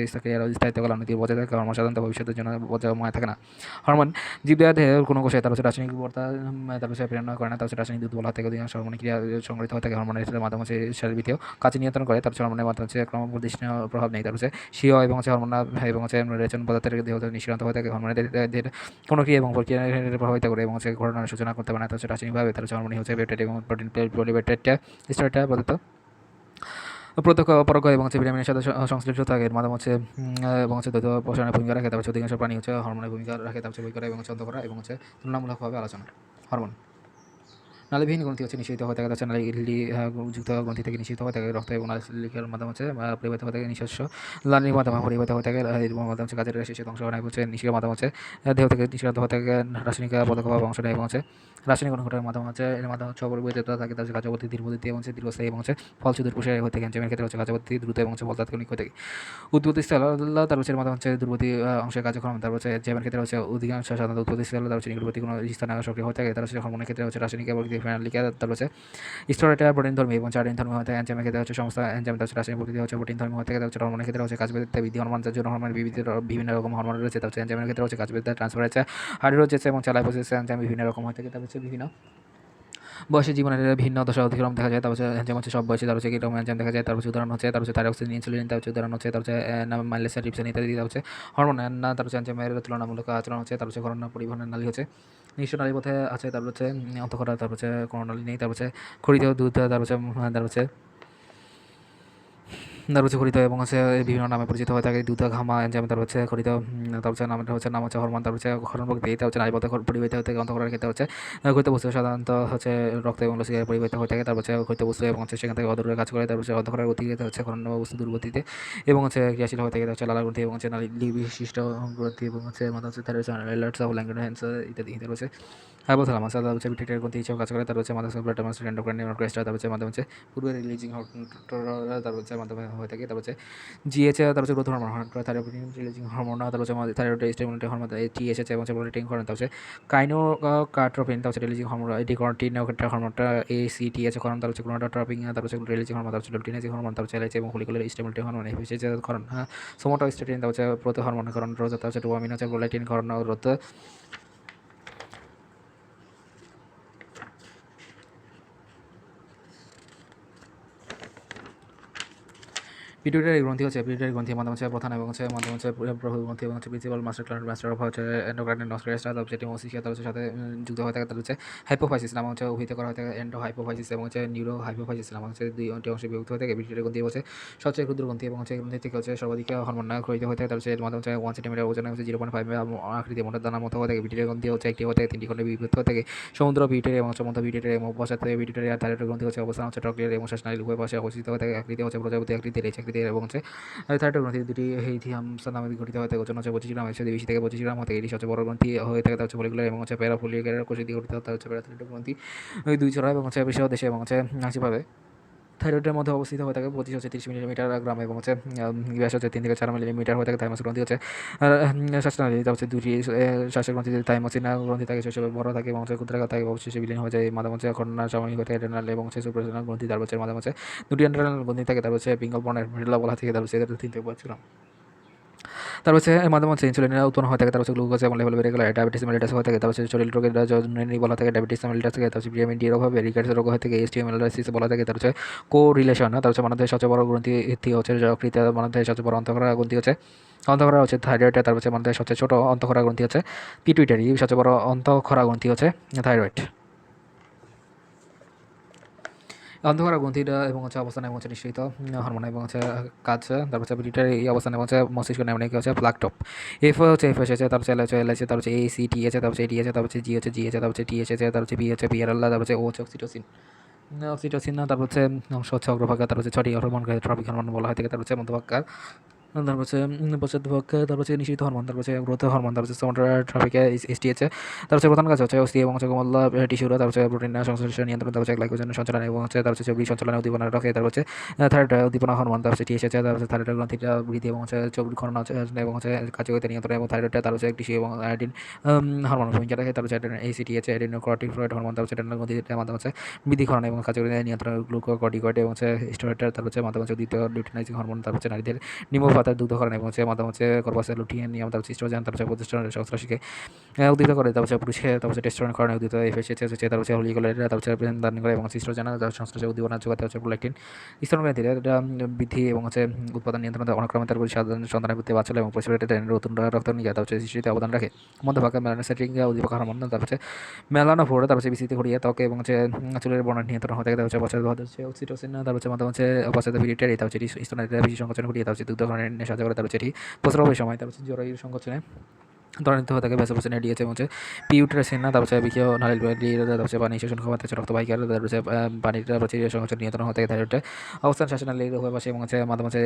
স্থায়িত্বকাল অনেক বজায় থাকে। হরমোন সাধারণত ভবিষ্যতের জন্য বজায় থাকে না। হরমোন জীবদেহে কোনো কোষে তার হচ্ছে রাসায়নিক বর্তা তার হচ্ছে প্রেরণা করে না, তার হচ্ছে রাসায়নিক দুর্বল থেকে অধিকাংশ হরমোন ক্রিয়া সংগঠিত হয়ে থাকে। হরমোনের মাধ্যমে হচ্ছে শারীরবৃত্তীয় কাজ নিয়ন্ত্রণ করে। তার হচ্ছে হরমোনের মাধ্যমে হচ্ছে ক্রমবর্ধমান প্রভাব নেই। তার হচ্ছে স্বীয় এবং হচ্ছে হরমোন এবং হচ্ছে রেচন পদার্থের দেহ নিঃসরণ হয়ে থাকে। হরমোনের কোনো ক্রিয়া এবং প্রক্রিয়া প্রভাবিত করে এবং হচ্ছে ঘটনার সূচনা করতে পারে না। তার হচ্ছে রাসায়নিকভাবে তার হচ্ছে হরমোন হচ্ছে পেপটাইড এবং প্রোটিন পলিপেপটাইড স্টারটা পদার্থ প্রত্যক্ষ অপরোক্ষ এবং হচ্ছে ভিটামিনের সাথে সংশ্লিষ্ট থাকে, এর মাধ্যমে হচ্ছে এবং হচ্ছে দ্বৈত প্রসারণের ভূমিকা রাখে। তার হচ্ছে অধিকাংশ প্রাণী হচ্ছে হরমোনের ভূমিকা রাখে। তার হচ্ছে বই করা এবং হচ্ছে অন্তঃকরা এবং হচ্ছে তুলনামূলকভাবে আলোচনা। হরমোন নালীবিহীন গ্রন্থি হচ্ছে নিঃসরিত হয়ে থাকে, হচ্ছে নালী যুক্ত গ্রন্থি থেকে নিঃসরিত হয়ে থাকে রক্ত এবং নালীর মাধ্যমে হচ্ছে পরিবাহিত হয়ে থাকে নিজস্ব নালীর মাধ্যমে পরিবাহিত হয়ে থাকে এর মাধ্যমে হচ্ছে কাজের শেষে অংশ হয় হচ্ছে নিষ্ক্রিয় মাধ্যমে হচ্ছে দেহ থেকে নিষ্ক্রিয় হয়ে থাকে রাসায়নিক পদক্ষেপভাবে অংশ নেয় এবং হচ্ছে রাসায়নিক অনুঘটনের মাধ্যমে হচ্ছে এর মাধ্যমে হচ্ছে অপরিবর্তিত থাকে। তার কার্যপদ্ধতি ধীরগতি এবং হচ্ছে দীর্ঘস্থায়ী এবং হচ্ছে ফলছুদুর প্রসারী হয়ে থাকে। এনজাইমের ক্ষেত্রে হচ্ছে কার্যপদ্ধতি দ্রুত এবং হচ্ছে ফল তাৎক্ষণিক হয়ে থাকে। উৎপত্তি স্থল তার হচ্ছে এর মাধ্যমে হচ্ছে দূরবর্তী অংশের কার্যক্রম। তারপর হচ্ছে এনজাইমের ক্ষেত্রে হচ্ছে অধিকাংশ সাধারণত উৎপত্তি স্থল তার হচ্ছে নিকটবর্তী কোনো স্থানে সক্রিয় হয়ে থাকে। তার হচ্ছে হরমোনের ক্ষেত্রে হচ্ছে রাসায়নিক এবং ফেনালিকা তার হচ্ছে স্টোরেটা প্রোটিন ধর্মী এবং চার্ডিন ধর্মী হয়ে থাকে। এনজাইমের ক্ষেত্রে হচ্ছে সমস্ত এনজাইম হচ্ছে রাসায়নিক প্রকৃতি হচ্ছে প্রোটিন ধর্মী হয়ে থাকে। হচ্ছে হরমোনের ক্ষেত্রে হচ্ছে কাজবেদ্যা বৃদ্ধি হরমোন, যার জন্য হরমোনের বিভিন্ন রকম হরমোন রয়েছে। তার হচ্ছে এনজাইমের ক্ষেত্রে হচ্ছে কাজবেদ্যা ট্রান্সফারেজ হাইড্রোজেস এবং লাইপোজেস এনজাইম বিভিন্ন রকম হয়ে থাকে। তার হচ্ছে বিভিন্ন বয়সী জীবনের ভিন্ন দশা অতিক্রম দেখা যায়। তার হচ্ছে এনজাইম হচ্ছে সব বয়সে তার হচ্ছে কীরকম এনজাইম দেখা যায়। তার হচ্ছে উদাহরণ হচ্ছে তার হচ্ছে থাইরক্সিন, ইনসুলিন, তার হচ্ছে উদাহরণ হচ্ছে তার হচ্ছে মাইলেসা, ট্রিপসিন ইত্যাদি। তার হচ্ছে হরমোন না তার হচ্ছে এনজাইমের তুলনামূলক আচরণ হচ্ছে তার হচ্ছে ঘটনা পরিবহনের নালী হচ্ছে নিঃস্ব নালী পথে আছে। তারপর হচ্ছে অন্তঃকরা, তারপর হচ্ছে কোনো নালী নেই। তারপর হচ্ছে খরিত দুধ, তার হচ্ছে খরিত এবং হচ্ছে বিভিন্ন নামে পরিচিত হয়ে থাকে। দুধ ঘামা এনজাইম তার হচ্ছে খরিত, তার হচ্ছে নাম হচ্ছে হরমোন। তার হচ্ছে হরমোন প্রকৃতি এটা হচ্ছে নালীপথে পরিবাহিত হয়ে থাকে। অন্তঃকরার ক্ষেত্রে হচ্ছে খরিত বস্তু সাধারণত হচ্ছে রক্ত এবং লসিকায় পরিবাহিত হয়ে থাকে। তারপর হচ্ছে খরিত বস্তু এবং হচ্ছে সেখান থেকে অদূরে কাজ করে। তারপর হচ্ছে অন্তঃকরার গতিতে হচ্ছে খরণ বস্তু দূরগতিতে এবং হচ্ছে ক্রিয়াশীল হয়ে থাকে। হচ্ছে লালা গ্রন্থি এবং হচ্ছে নালী বিশিষ্ট গ্রন্থি এবং হচ্ছে মাধ্যমে হচ্ছে তার হচ্ছে অ্যালার্টস অফ ল্যাঙ্গারহ্যান্স ইত্যাদি। তার হচ্ছে হাইপোথ্যালামাস তার হচ্ছে পিটুইটারি গ্রন্থি হিসেবে কাজ করে। তার হচ্ছে মাধ্যমে প্লাটামাস এন্ডোক্রাইন অর্কেস্ট্রা তার হচ্ছে মাধ্যমে হচ্ছে পূর্বে রিলিজিং তার হচ্ছে মাধ্যমে হয়ে থাকে। তার হচ্ছে জিএইচ তার হচ্ছে growth hormone, thyroid releasing hormone, তার হচ্ছে থাইরয়েড স্টিমুলেটিং হরমোন টিএসএইচ এবং স্টিমুলেটিং হরমোন। তার হচ্ছে কাইনোকার্ট্রোপিন তার হচ্ছে রিলিজিং হরমোন, এডিকর্টিনোকেট্রা হরমোনটা এসিটিএইচ হরমোন। তার হচ্ছে ক্রোনোট্রপিং তার হচ্ছে রিলিজিং হরমোন। তার হচ্ছে লুটিনেজিং হরমোন, তার হচ্ছে এলএইচ এবং follicular stimulating hormone FSH hormone. Somatostatin তার হচ্ছে প্রতি হরমোন হরণ রোধ, তার হচ্ছে ডোপামিন হচ্ছে প্রোল্যাক্টিন হরণ রোধ। পিটুইটারি গ্রন্থি হচ্ছে পিটুইটারি গ্রন্থি মাধ্যমে হচ্ছে প্রধান এবং হচ্ছে মাধ্যমে হচ্ছে প্রভু গ্রন্থি এবং হচ্ছে প্রিন্সিপাল মাস্টার অফ হচ্ছে এন্ডোক্রাইন নস্ট্রেস তারপর হচ্ছে টিমোসিসিয়া তার সাথে যুক্ত হয়ে থাকে তার হচ্ছে হাইপোফাইসিস নাম হচ্ছে অভিহিত করা হয়ে থাকে এন্ডো হাইপোফাইসিস এবং হচ্ছে নিউরো হাইপোফাইসিস নাম হচ্ছে দুইটি অংশে বিভক্ত হয়ে থাকে। পিটুইটারি গ্রন্থি হচ্ছে সবচেয়ে ক্ষুদ্র গ্রন্থি এবং হচ্ছে গ্রন্থি থেকে হচ্ছে সর্বাধিক হরমোন ক্ষরিত হয়ে থাকে তার হচ্ছে এর মাধ্যমে হচ্ছে 1 সেন্টিমিটার ওজনে হচ্ছে 0.5 আকৃতি মোটা দানার মতো হয়ে থাকে। পিটুইটারি গ্রন্থি হচ্ছে একটি হয়ে থাকে 3টি খণ্ডে বিভক্ত হয়ে থাকে সমুদ্র পিটুইটারি এবং হচ্ছে মধ্য পিটুইটারি এবং পশ্চাৎ পিটুইটারি আর থাইরয়েড গ্রন্থি হচ্ছে অবস্থান হচ্ছে ট্রক্লিয়ার এবং শ্বাসনালীর উভয় পাশে অবস্থিত হয়ে থাকে। আকৃতি হচ্ছে প্রজাপতি আকৃতির এইচ আকৃতির এবং হচ্ছে থাইরয়েড গ্রন্থি দুটি হেইথিয়ামস নামে গঠিত হয়ে থাকে। ওজন হচ্ছে 25 গ্রাম 120 থেকে 25 গ্রাম হতে এটি সবচেয়ে বড় গ্রন্থি হয়ে থাকে। তা হচ্ছে ফলিকুলার এবং হচ্ছে প্যারাফলিকুলার কোষ দিয়ে গঠিত হতে হচ্ছে প্যারাথাইরয়েড গ্রন্থি ওই দুই ছড়া এবং হচ্ছে বিশেষ দেশে এবং হচ্ছে আংশিকভাবে থাইরয়েডের মধ্যে অবস্থিত হয়ে থাকে। 25 হচ্ছে 30 মিলিমিটার গ্রাম এবং হচ্ছে ব্যাস হচ্ছে 3 থেকে 4 মিলিমিটার হয়ে থাকে। থাইমাস গ্রন্থি হচ্ছে শ্বাসনালী তা হচ্ছে দুটি শ্বাসের গ্রন্থি থাইমোসিনা গ্রন্থি থাকে সেসব বড় থাকে এবং হচ্ছে ক্ষুদ্রাকার থাকে অবশেষে বিলীন হয়ে যায়। মাঝে মাঝে খন্ডনা সাময়িক হয়ে থাকে এডেনাল এবং হচ্ছে সুপ্রাসনাল গ্রন্থি তার হচ্ছে মাঝে মাঝে দুটি এন্টারনাল গ্রন্থি থাকে তার হচ্ছে পিঙ্গল বর্ণের মেডুলা বলা থেকে তার হচ্ছে এদের 3 থেকে 5 গ্রাম। তার হচ্ছে মাধ্যমে হচ্ছে ইনসুলিনের উৎপন্ন হয়ে থাকে তার হচ্ছে গ্লুকোজ এবং লেভেল বেড়ে গেলে ডায়াবেটিস মেলিটাস হয়ে থাকে। তার হচ্ছে শরীর রোগের জন্য বলা থাকে ডায়াবেটিস মেলিটাস থেকে। তার হচ্ছে ভিটামিন ডি এর অভাবে রিকেটস রোগ হয়ে থাকে এসটিএম মেলিটাসিস বলা থাকে। তার হচ্ছে কো রিলেশন তার হচ্ছে মানবদেহের সবচেয়ে বড় গ্রন্থি হচ্ছে যকৃত মানবদেহের সবচেয়ে বড় অন্তঃক্ষরা গ্রন্থি হচ্ছে অন্তঃক্ষরা হচ্ছে থাইরয়েড। তার হচ্ছে মানবদেহের সবচেয়ে ছোট অন্তঃক্ষরা গ্রন্থি হচ্ছে পিটুইটারি সবচেয়ে বড় অন্তঃক্ষরা গ্রন্থি হচ্ছে থাইরয়েড। অন্ধকার গ্রন্থিটা এবং হচ্ছে অবস্থান এবং হচ্ছে নিঃসৃত হরমোন এবং হচ্ছে কাজ তারপর হচ্ছে পিটুইটারি এই অবস্থান এবং হচ্ছে মস্তিষ্ক নেমনিক হচ্ছে প্লাকটপ। এফ হচ্ছে এফ এসেছে তারপর হচ্ছে এল হচ্ছে এল আছে তারপর হচ্ছে এ সি টি আছে তারপর হচ্ছে এডি আছে তারপর হচ্ছে জি হচ্ছে জি আছে তারপর হচ্ছে টি এসেছে তারপর হচ্ছে বি হচ্ছে বিআরএল তারপর হচ্ছে ও হচ্ছে অক্সিটোসিন অক্সিটোসিন তারপর হচ্ছে অংশ হচ্ছে অগ্রভাগা তারপর হচ্ছে 6টি হরমোনকে ট্রপিক হরমোন বলা হয় থাকে। তারপর হচ্ছে মধ্যভাগা তারপর হচ্ছে পশ্চাৎপক্ষে তারপর হচ্ছে নিষিদ্ধ হরমোন তারপর হচ্ছে গ্রোথ হরমোন তারপর হচ্ছে ট্রাফিকে এসটিএইচ তারপর হচ্ছে প্রধান কাজ হচ্ছে অস্থি এবং হচ্ছে কোমল টিস্যুরা তারপর হচ্ছে প্রোটিন সংশ্লেষণ নিয়ন্ত্রণ তারপর হচ্ছে গ্লাইকোজেন সঞ্চালন এবং হচ্ছে তারপর হচ্ছে চর্বি সঞ্চালনে উদ্দীপনা রাখে। তারপর হচ্ছে থাইরয়েড উদ্দীপনা হরমোন তারপর হচ্ছে টিএসএইচ তারপর হচ্ছে থাইরয়েড গ্রন্থিটা বৃদ্ধি এবং হচ্ছে চর্বি খনন এবং হচ্ছে কার্যকরিতা নিয়ন্ত্রণ এবং থাইরয়েডটা তারপর হচ্ছে টিস্যু এবং আয়োডিন হরমোন ভূমিকা রাখে। তারপর হচ্ছে এসিটিএইচ এডিনোকর্টিকয়েড হরমোন তারপর হচ্ছে রেনাল গ্রন্থিটার মাধ্যমে হচ্ছে বৃদ্ধিকরণ এবং কার্যকরিতা নিয়ন্ত্রণ গ্লুকোকর্টিকয়েড এবং হচ্ছে স্টেরয়েড তারপর হচ্ছে মাধ্যমে হচ্ছে দ্বিতীয় লিউটিনাইজিং হরমোন তারপর হচ্ছে নারীদের নিম্নপাতার দুগ্ধকরণ এবং হচ্ছে মাধ্যমে হচ্ছে কর্পাসের লুটিয়ান নিয়ম তারপর সিস্টোজেন তারপর হচ্ছে প্রতিষ্ঠান সংশ্লেষকে উদ্দীত করে। তারপর হচ্ছে পুরুষে তারপর হচ্ছে টেস্টোস্টেরন কারণে উদ্দীত এফএসএইচ হচ্ছে তারপর হচ্ছে হলিকোলের তারপর হচ্ছে দান করে এবং সিস্টোজেন সংশ্লেষে উদ্দীপনা যোগাতে হচ্ছে প্রোল্যাকটিন স্তনগ্রন্থিতে এটা বৃদ্ধি এবং হচ্ছে উৎপাদন নিয়ন্ত্রণ অনুক্রমে তারপর সাধারণ সন্তানের প্রতি বাচ্চা এবং পরিবেশে নতুন রক্ত নিয়ে তারপর হচ্ছে সৃষ্টিতে অবদান রাখে। মধ্যভাগে মেলানোসাইটিং উদ্দীপক হরমোন তারপর হচ্ছে মেলানোফোর তারপর হচ্ছে বিস্তৃতি ঘটিয়ে ত্বকে এবং হচ্ছে চুলের বর্ণ নিয়ন্ত্রণ হতে থাকে। তারপর হচ্ছে পশ্চাৎ হচ্ছে অক্সিটোসিন তারপর হচ্ছে মাধ্যমে হচ্ছে পশ্চাৎ পিরিয়ড তারপর হচ্ছে স্তনের বেশি সংকোচন ঘটিয়ে তারপর হচ্ছে দুগ্ধ ধরনের সাহায্য করে। তারপর হচ্ছে এটি প্রস্রাবের সময় তারপর হচ্ছে জরায়ুর সংকোচনে ত্বরান্বিত হয়ে থাকে। ভ্যাসোপ্রেসিন এডিএছে এবং হচ্ছে পিউট্রেসিন তারপর হচ্ছে বিকীয় নালীর তারপর হচ্ছে পানি শোষণ ক্ষমতা হচ্ছে রক্তবাহিকার তারপর হচ্ছে পানির তারপর হচ্ছে সংকোচন নিয়ন্ত্রণ হতে থাকে। থাইরয়েডে অবস্থান শ্বাসনালীর উভয় পাশে এবং হচ্ছে মাধ্যমে হচ্ছে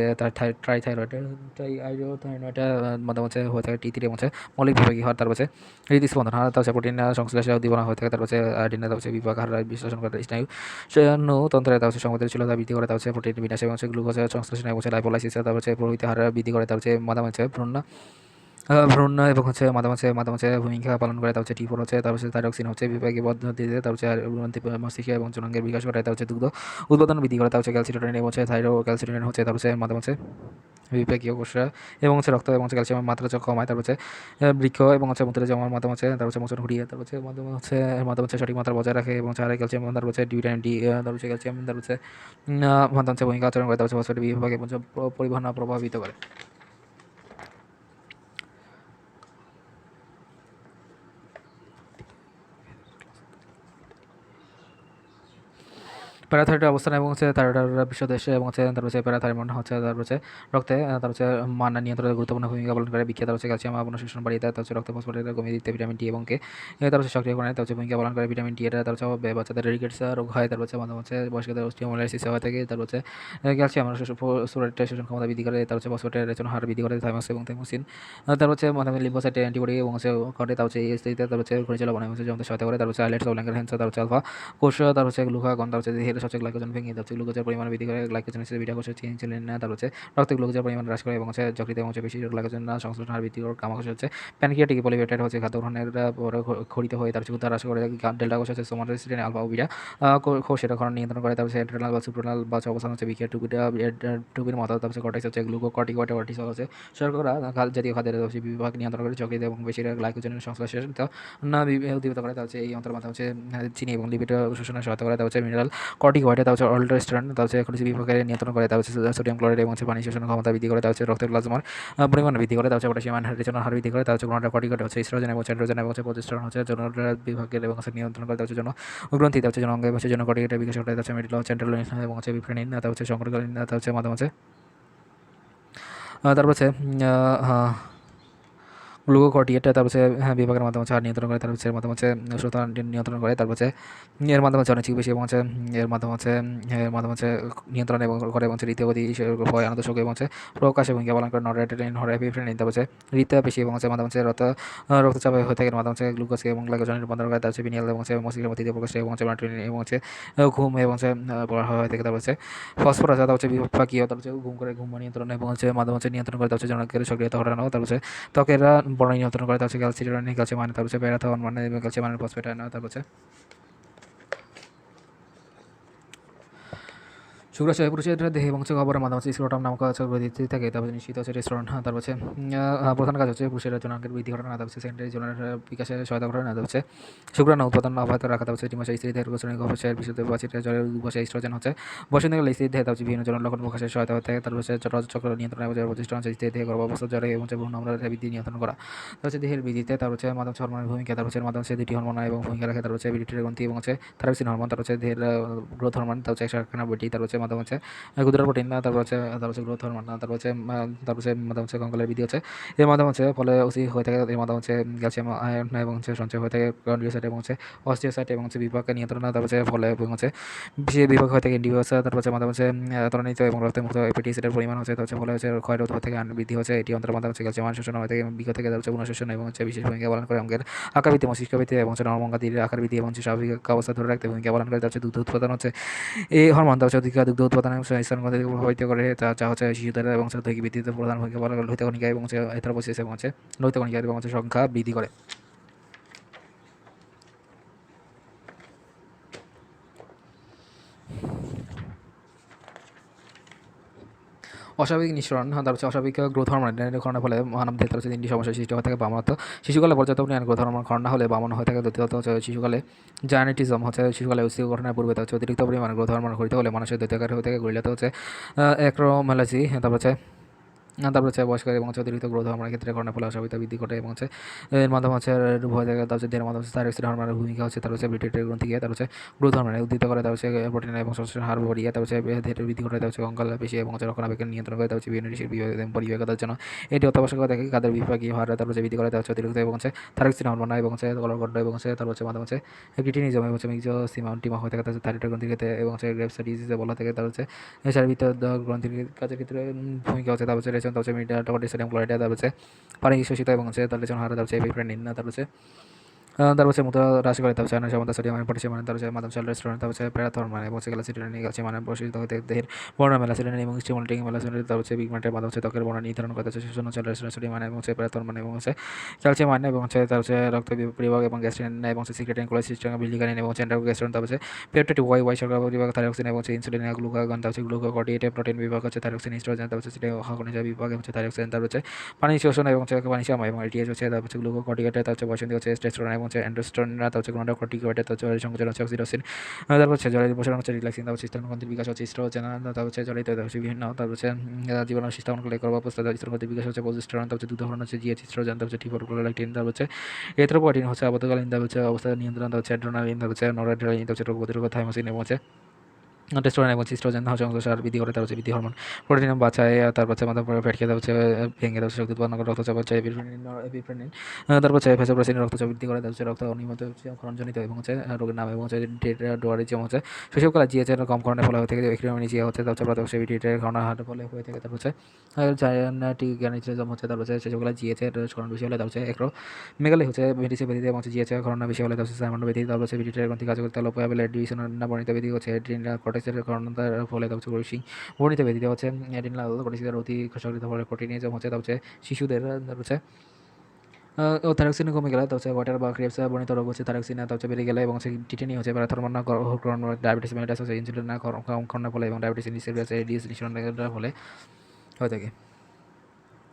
ট্রাইথাইরয়েড ট্রাইআইরোথাইরয়েডের মাধ্যমে হচ্ছে হয়ে থাকে টি3 এবং হচ্ছে মৌলিক বিভাগী হওয়ার তারপর হচ্ছে হৃদস্পন্দন তারপর হচ্ছে প্রোটিন সংশ্লেষে উদ্দীপনা হয়ে থাকে। তারপর হচ্ছে আয়োডিন তারপর হচ্ছে বিভাগ হার বিশ্লেষণ করে স্নায়ু তন্ত্রে তারপর হচ্ছে সংবেদনশীলতা বৃদ্ধি করে। তারপর হচ্ছে প্রোটিন বিন্যাস এবং হচ্ছে গ্লুকোজ সংশ্লেষণ এবং হচ্ছে লাইপোলাইসিস তারপর হচ্ছে প্রভৃতি হার বৃদ্ধি করে। তারপর হচ্ছে মাধ্যমে হচ্ছে ভ্রূণ এবং হচ্ছে মাঝে মাঝে ভূমিকা পালন করে। তার হচ্ছে টি4 হচ্ছে তার হচ্ছে থাইরক্সিন হচ্ছে বিপাকীয় পদ্ধতিতে তার হচ্ছে মস্তিষ্ক এবং জনাঙ্গের বিকাশ ঘটায়। তার হচ্ছে দুগ্ধ উৎপাদন বৃদ্ধি করে। তার হচ্ছে ক্যালসিটোনিন এবং হচ্ছে ক্যালসিটোনিন হচ্ছে তার হচ্ছে মাঝে বিপাকীয় কোষ এবং হচ্ছে রক্ত এবং হচ্ছে ক্যালসিয়ামের মাত্রা কমায়। তার হচ্ছে বৃক্ষ এবং হচ্ছে মূত্রে জমার মাধ্যমে হচ্ছে তার হচ্ছে মোচন ঘটিয়ে তার হচ্ছে মাধ্যমে হচ্ছে সঠিক মাত্রা বজায় রাখে এবং হচ্ছে হারে ক্যালসিয়াম তার হচ্ছে ভিটামিন ডি তার হচ্ছে ক্যালসিয়াম তার হচ্ছে মাধ্যমে হচ্ছে ভূমিকা আচরণ করে। তার হচ্ছে ফসফেট বিভাগ এবং পরিবহন প্রভাবিত করে। প্যারাথাইরয়েড অবস্থান এবং হচ্ছে থাইরয়েড বিশ্বদেশে এবং হচ্ছে তার হচ্ছে প্যারাথাইরমন হচ্ছে তার হচ্ছে রক্তে তার হচ্ছে মান নিয়ন্ত্রণে গুরুত্বপূর্ণ ভূমিকা পালন করে। বিক্রিয়া তার হচ্ছে ক্যালসিয়াম পুনঃশোষণ বাড়িয়ে দেয়। তার হচ্ছে রক্ত ফসফেট কমিয়ে দিতে ভিটামিন ডি এবং কে তার হচ্ছে সক্রিয়করণে তার হচ্ছে ভূমিকা পালন করে। ভিটামিন ডি এটা তার হচ্ছে বাচ্চাদের রিকেটস রোগ হয়। তার হচ্ছে মাঝে মাঝে বয়স্কদের অস্টিওমালাইসিস হয়ে থাকে। তার হচ্ছে ক্যালসিয়াম সোরেটের শোষণ ক্ষমতা বৃদ্ধি করে। তার হচ্ছে ফসফেটের রেচন হার বৃদ্ধি করে থাইমাস এবং থাইমোসিন তার হচ্ছে মাধ্যমে লিম্ফোসাইট অ্যান্টিবডি এবং হচ্ছে করে। তার হচ্ছে এই স্থিতিতে তার হচ্ছে খনিজ লবণ এবং হচ্ছে জমতে সহায়তা করে। তার হচ্ছে আইলেটস ও ল্যাঙ্গারহ্যান্স তার হচ্ছে আলফা কোষ তার হচ্ছে গ্লুকাগন তার হচ্ছে দেহের হচ্ছে গ্লাইকোজেন ভেঙে হচ্ছে গ্লুকোজের পরিমাণ বৃদ্ধি করে। গ্লাইকোজেন হিসেবে বিটা কোষের ইনসুলিন তার হচ্ছে রক্তে গ্লুকোজের পরিমাণ হ্রাস করে এবং হচ্ছে যকৃতে এবং হচ্ছে বেশি গ্লাইকোজেন সংশ্লেষণ হার বৃদ্ধি করে। গামা কোষ হচ্ছে প্যানক্রিয়াটিক পলিপেপটাইড হচ্ছে খাদ্য গ্রহণের পরে খরিত হয়ে তার হচ্ছে উদ্ধার হ্রাস করে। ডেল্টা কোষ হচ্ছে সোমাটোসিস্টিন আলফা ও বিটা কোষ এটা গ্রহণ নিয়ন্ত্রণ করে। তার হচ্ছে এড্রেনাল বা সুপ্রানাল বা অবস্থান হচ্ছে বিক্রিয়া টুবির মতো। তার হচ্ছে কর্টেক্স হচ্ছে গ্লুকোকর্টিকয়েড কর্টিসল হচ্ছে শর্করা জাতীয় খাদ্যের বিভাগ নিয়ন্ত্রণ করে। যকৃত এবং বেশি গ্লাইকোজেনের সংশ্লেষণ না উদ্দীপিত করে। তার হচ্ছে এই অন্তর মাধ্যমে হচ্ছে চিনি এবং লিপিড শোষণে সহায়তা করে। তার হচ্ছে মিনারেল কর্টিকয়েড, তারপর হচ্ছে অল্টোস্টেরন, তারপর হচ্ছে খনিজ বিপাকে নিয়ন্ত্রণ করে, তারপর হচ্ছে সোডিয়াম ক্লোরাইড এবং হচ্ছে পানি শোষণ ক্ষমতা বৃদ্ধি করে, তারপর হচ্ছে রক্তের প্লাজমার পরিমাণ বৃদ্ধি করে, তারপর হচ্ছে পটাশিয়াম আয়ন রেচনের হার বৃদ্ধি করে, তারপর হচ্ছে গনাডোকর্টিকয়েড হচ্ছে ইস্ট্রোজেন এবং অ্যান্ড্রোজেন এবং হচ্ছে প্রজেস্টেরন হচ্ছে যৌন বিভাগের এবং হচ্ছে নিয়ন্ত্রণ করে, তারপর হচ্ছে যৌন গ্রন্থি, তারপর হচ্ছে যৌনাঙ্গে হচ্ছে যৌনকর্টিকয়েডের বিকাশ ঘটায়, তারপর হচ্ছে মেডিল সেন্ট্রালিন এবং হচ্ছে বিফ্রেনিন, তারপর হচ্ছে সংকটকালীন, তারপর হচ্ছে মাঝে মাঝে তারপর হচ্ছে গ্লুকোকর্টিকেট, তারপর হচ্ছে বিভাগের মাধ্যমে হচ্ছে হার নিয়ন্ত্রণ করে, তারপর হচ্ছে এর মাধ্যমে হচ্ছে সুস্থ নিয়ন্ত্রণ করে, তারপর হচ্ছে এর মাধ্যমে হচ্ছে অনেক চিকিৎসা এবং হচ্ছে এর মাধ্যমে হচ্ছে নিয়ন্ত্রণ এবং করে এবং হচ্ছে হৃদগতি হয় আনন্দ শোক এবং হচ্ছে প্রকাশ এবং ভূমিকা পালন করে নরএড্রেনালিন, নরএপিনেফ্রিন, তারপর হচ্ছে হৃদপেশি এবং হচ্ছে মাধ্যমে হচ্ছে রক্তচাপ হয়ে থাকে, এর মাধ্যমে হচ্ছে গ্লুকোজ এবং গ্লাইকোজেন রূপান্তর করে, তারপর হচ্ছে পিনিয়াল এবং হচ্ছে মস্তিষ্কের মধ্যে প্রকাশ এবং হচ্ছে মেলাটোনিন এবং হচ্ছে ঘুম এবং হচ্ছে পড়া হয়ে থাকে, তারপর হচ্ছে ফসফরাস, তারপর হচ্ছে বিপাকীয়, তারপর হচ্ছে ঘুম নিয়ন্ত্রণ এবং হচ্ছে মাধ্যমে হচ্ছে নিয়ন্ত্রণ করে, তারপর হচ্ছে জনকের সক্রিয়তা ঘটানো, তারপর হচ্ছে ত্বকের বর্ণ নিয়ন্ত্রণ করে, তারপর হচ্ছে ক্যালসিট্রিন, ক্যালসিয়াম আয়ন, তারপর হচ্ছে প্যারাথন মানে ক্যালসিয়াম আয়ন ফসফেট আয়ন, তারপর হচ্ছে শুক্রাশয় পুরুষের দেহে এবং হচ্ছে খবরের মাধ্যমে স্ক্রোটাম নামক হচ্ছে বৃদ্ধি থাকে, তারপর নিশ্চিত হচ্ছে রেস্টুরেন্ট, তারপর হচ্ছে প্রধান কাজ হচ্ছে পুরুষের জনাঙ্গের বৃদ্ধি ঘটানো, তারপর হচ্ছে সেকেন্ডারি জনের বিকাশে সহায়তা ঘটানো, তারপর হচ্ছে শুক্রাণু উৎপাদন অব্যাহত রাখা, তারপর হচ্ছে ডিমাশয় স্ত্রী দেহের গোচরণিক অবশ্যই বিশুদ্ধ বাচিতে জলের উপাশে ইস্ট্রোজেন হচ্ছে বসন্ত গেলে স্ত্রী দেহে, তারপর হচ্ছে বিভিন্ন জনের লক্ষণ প্রকাশের সহায়তা হতে থাকে, তারপর হচ্ছে চক্র নিয়ন্ত্রণ এবং প্রতিষ্ঠান হচ্ছে স্ত্রী দেহে গর্ভাবস্থা জ্বরে এবং হচ্ছে ভ্রূণ আমরা বৃদ্ধি নিয়ন্ত্রণ করা, তারপর হচ্ছে দেহের বৃদ্ধিতে, তারপর হচ্ছে মাধ্যম হরমোনের ভূমিকা, তারপর হচ্ছে মাধ্যম হচ্ছে দুটি হরমোন এবং ভূমিকা রাখে, তারপর হচ্ছে বিডিটির গ্রন্থি এবং হচ্ছে থাইরক্সিন হরমোন, তারপর হচ্ছে দেহের গ্রোথ হরমোন, তারপর হচ্ছে একসাথে বডি, তারপর হচ্ছে মাধ্যম হচ্ছে ক্ষুদ্র প্রোটিন, তারপর হচ্ছে গ্রোথ হরমোন, তারপর হচ্ছে মাধ্যম হচ্ছে কঙ্কালের বৃদ্ধি হচ্ছে এর মাধ্যমে হচ্ছে ফলে ওসি হয়ে থাকে, এর মাধ্যমে হচ্ছে ক্যালসিয়াম আয়ন এবং হচ্ছে সঞ্চয় হয়ে থাকে কন্ডিওসাইট এবং হচ্ছে অস্টিওসাইট এবং হচ্ছে বিপাককে নিয়ন্ত্রণ, তারপর হচ্ছে ফলে এবং হচ্ছে বিশেষ বিভাগ হয়ে থাকে ইন্ডিভিউসার, তারপর হচ্ছে মাধ্যমে হচ্ছে ত্বরান্বিত এবং রক্তে মুক্ত এপিটিসিডের পরিমাণ হচ্ছে, তারপর হচ্ছে ফলে হচ্ছে ক্ষয়রোধ হয়ে থাকে বৃদ্ধি হচ্ছে, এটি অন্তর মাধ্যমে হচ্ছে ক্যালসিয়াম আয়ন শোষণ হয়ে থাকে বিঘ থেকে, তারপর হচ্ছে পুনঃশোষণ এবং হচ্ছে বিশেষ ভূমিকা পালন করে অঙ্গের আকার বৃদ্ধি, মস্তিষ্ক বৃদ্ধি এবং হচ্ছে নরমঙ্গাদির আকার বৃদ্ধি এবং হচ্ছে স্বাভাবিক অবস্থা ধরে রাখতে ভূমিকা পালন করে, তারপর হচ্ছে দুধ উৎপাদন হচ্ছে এই হরমোন, তারপর হচ্ছে অধিক দুগ্ধ উৎপাদনে স্তনগ্রন্থিকে প্রভাবিত করে, যা হচ্ছে শিশুদের এবং হচ্ছে দৈহিক বৃদ্ধিতে প্রধান ভূমিকা পালন করে, লোহিত কণিকা এবং হচ্ছে এথেরোপোসিস এবং হচ্ছে লোহিত কণিকা এবং হচ্ছে সংখ্যা বৃদ্ধি করে। অস্বাভাবিক নিঃসরণ, তারপর হচ্ছে অস্বাভাবিক গ্রোথ হরমোনের ক্ষরণের ফলে মানবদেহে তার হচ্ছে তিনটি সমস্যার সৃষ্টি হয়ে থাকে। বামনত শিশুকালে পর্যাপ্ত পরিমাণ গ্রোথ হরমোন ক্ষরণ না হলে বামন হয়ে থাকে। দ্বিতীয়ত হচ্ছে শিশুকালে জায়ানেটিজম হচ্ছে শিশুকালে অস্থির গঠনের পূর্বে হচ্ছে অতিরিক্ত পরিমাণে গ্রোথ হরমোন ঘটিত হলে মানুষের দ্বৈতাকার হয়ে থাকে। গরিলাতে হচ্ছে অ্যাক্রোমেলাজি, তারপর হচ্ছে বয়স্ক এবং হচ্ছে অতিরিক্ত গ্রোথ হরমোনের ক্ষেত্রে ঘটনার ফলে অস্বাভাবিকতা বৃদ্ধি ঘটে এবং হচ্ছে এর মাধ্যমে হচ্ছে ভয় থাকে, তার হচ্ছে দেহের মাধ্যমে থাইরক্সিন হরমোনের ভূমিকা হচ্ছে, তার হচ্ছে বিটেটের গ্রন্থিকে, তার হচ্ছে গ্রোথ হরমোনে উদ্দীত করে, তার হচ্ছে প্রোটিন এবং সংশ্লেষণ হার বাড়িয়ে, তার হচ্ছে দেহের বৃদ্ধি ঘটে, তার হচ্ছে কঙ্কাল পেশি এবং হচ্ছে রক্ষণাবেক্ষণ নিয়ন্ত্রণ করে, তার হচ্ছে বিভিন্ন টিস্যুর পরিবেগতার জন্য এটি অত্যাবশ্যক হয়ে থাকে। কাদের বিপাকীয় হার তার হচ্ছে বৃদ্ধি করে, তার হচ্ছে অতিরিক্ত এবং হচ্ছে থাইরক্সিন হরমোন এবং হচ্ছে কলগন্ড এবং হচ্ছে তার হচ্ছে মাধ্যমে হচ্ছে ক্রিটিনিজম এবং হচ্ছে মিক্সোসিমাটিমা হয়ে থাকে, তার হচ্ছে থাইরয়েড গ্রন্থির ক্ষেত্রে এবং হচ্ছে গ্রেভস ডিজিজে বলা থাকে, তার হচ্ছে শারীরিক গ্রন্থির কাজের ক্ষেত্রে ভূমিকা হচ্ছে, তার হচ্ছে রেশন, তার হচ্ছে সোডিয়াম ক্লোরাইড, তার হচ্ছে পানি শোষিত এবং হচ্ছে তার রেশন হার, তার হচ্ছে এপিফ্রেনিন, তার হচ্ছে তারপর হচ্ছে মুদ্রা হ্রাস করে, তারপর আয়রন সমতা সোডিয়াম আয়ন পটাশিয়াম আয়ন, তারপর হচ্ছে মাদাম সাল রেস্টুরেন্ট, তারপর হচ্ছে প্যারাথর্ন মানে এবং হচ্ছে ক্যালসিট্রিন ক্যালসিয়াম আয়ন প্রশিত হতে দেহের বর্ণ মেলাসিন এবং স্টিমুলেটিং মেলাসিন, তারপর হচ্ছে পিগমেন্টের মাধ্যমে হচ্ছে ত্বকের বর্ণ নির্ধারণ করতে হচ্ছে শোষণ হচ্ছে রেস্টুরেন্ট সোডিয়াম আয়ন এবং হচ্ছে প্যারাথর্ন মানে এবং হচ্ছে ক্যালসিয়াম আয়ন এবং হচ্ছে তার হচ্ছে রক্ত পরিবাহক এবং গ্যাস্ট্রিন এবং হচ্ছে সিক্রেটিং কোলেসিস্টেম বিলিকারিন এবং হচ্ছে এন্ডোগ্যাস্ট্রিন, তারপর হচ্ছে পেপটাইড ওয়াই ওয়াই শর্করা পরিবাহক থাইরক্সিন এবং হচ্ছে ইনসুলিন গ্লুকাগন, তারপর হচ্ছে গ্লুকোকর্টিয়েট প্রোটিন বিভাগ হচ্ছে থাইরক্সিন ইস্ট্রোজেন, তারপর হচ্ছে খনিজ বিভাগ হচ্ছে থাইরক্সিন, তারপর হচ্ছে পানি শোষণ এবং হচ্ছে পানি সময় এবং এটিএস হচ্ছে, তারপর হচ্ছে গ্লুকোকর্টিয়েট, তার হচ্ছে বসন্ত হচ্ছে টেস্টোস্টেরন এবং হচ্ছে এন্ডোস্টেরন, তারপর হচ্ছে গনাডোকর্টিকয়েড, তার হচ্ছে সংকোচন হচ্ছে অক্সিটোসিন, তারপর হচ্ছে জলের প্রসারণ হচ্ছে রিল্যাক্সিন, তারপর হচ্ছে স্তনগ্রন্থির বিকাশ হচ্ছে ইস্ট্রোজেন, তারপর হচ্ছে জলিত হচ্ছে বিভিন্ন, তারপর হচ্ছে জীবাণু স্থাপন করলে গর্ভাবস্থা স্তনগ্রন্থির বিকাশ হচ্ছে প্রজেস্টেরন, তারপর হচ্ছে দুধ হরমোন হচ্ছে জিএইচ ইস্ট্রোজেন, তারপর হচ্ছে টিফোরপ্রোলাকটিন, তারপর হচ্ছে এথ্রোপয়েটিন হচ্ছে আপাতকালীন, তারপর হচ্ছে অবস্থা নিয়ন্ত্রণ, তারপর হচ্ছে অ্যাড্রেনালিন, তারপর হচ্ছে নরঅ্যাড্রেনালিন, তারপর হচ্ছে রোগ প্রতিরোধ থাইমোসিন এবং হচ্ছে টেস্টোস্টেরন এবং সিস্ট্রোজেন হচ্ছে সংশ্লেষ বৃদ্ধি করে, তার হচ্ছে বৃদ্ধি হরমোন প্রোটিন বাঁচায়, তারপর হচ্ছে মাথা ফ্যাট খেতে হচ্ছে ভেঙে, তার হচ্ছে শক্তি উৎপন্ন করে, রক্তচাপ হচ্ছে এপিফ্রেনিন, তারপর হচ্ছে ভ্যাসোপ্রেসিন রক্তচাপ বৃদ্ধি করে, তার হচ্ছে রক্ত অনিয়মিত হচ্ছে ক্ষরণজনিত এবং হচ্ছে রোগের নাম এবং হচ্ছে ডোয়ারিজম হচ্ছে শৈশবকালে জিএচের কম ক্ষরণের ফলে হয়ে থাকে, এক্রিমিনিজিয়া হচ্ছে, তার হচ্ছে প্রত্যক্ষ বিটিটের ক্ষরণের হারের ফলে হয়ে থাকে, তারপর হচ্ছে জায়ান্টিক গ্যানিজম হচ্ছে, তারপর হচ্ছে শৈশবকালে জিএচের ক্ষরণ বেশি হলে, তার হচ্ছে একরো মেগালে হচ্ছে মেডিসি বেদিতে এবং হচ্ছে জিএচের ক্ষরণ বেশি হলে, তার হচ্ছে সাইমন্ড বেদি, তারপর হচ্ছে বিটিটের গ্রন্থি কাজ করতে লোপোয়াবেলের ডিভিশন না বর্ণিত বেদি হচ্ছে এড্রিনাল কর্টেক্সের ক্ষরণতার ফলে, তার হচ্ছে রুশিং বর্ণিত বেদিতে হচ্ছে এড্রিনাল কর্টেক্সের অতি সক্রিয় ফলে প্রোটিনিজম হচ্ছে, তার হচ্ছে শিশুদের, তার হচ্ছে থাইরক্সিন কমে গেলে, তার হচ্ছে ওয়াটার বা ক্রেপস বর্ণিত রোগ হচ্ছে থাইরক্সিন তার হচ্ছে বেড়ে গেলে এবং হচ্ছে টিটেনি হচ্ছে প্যারাথর্মন না ডায়াবেটিস মেলিটাস হচ্ছে ইনসুলিন না কম ক্ষরণের ফলে এবং ডায়াবেটিস ইনসিপিয়াস ডিস নিঃসরণের ফলে হয়ে থাকে।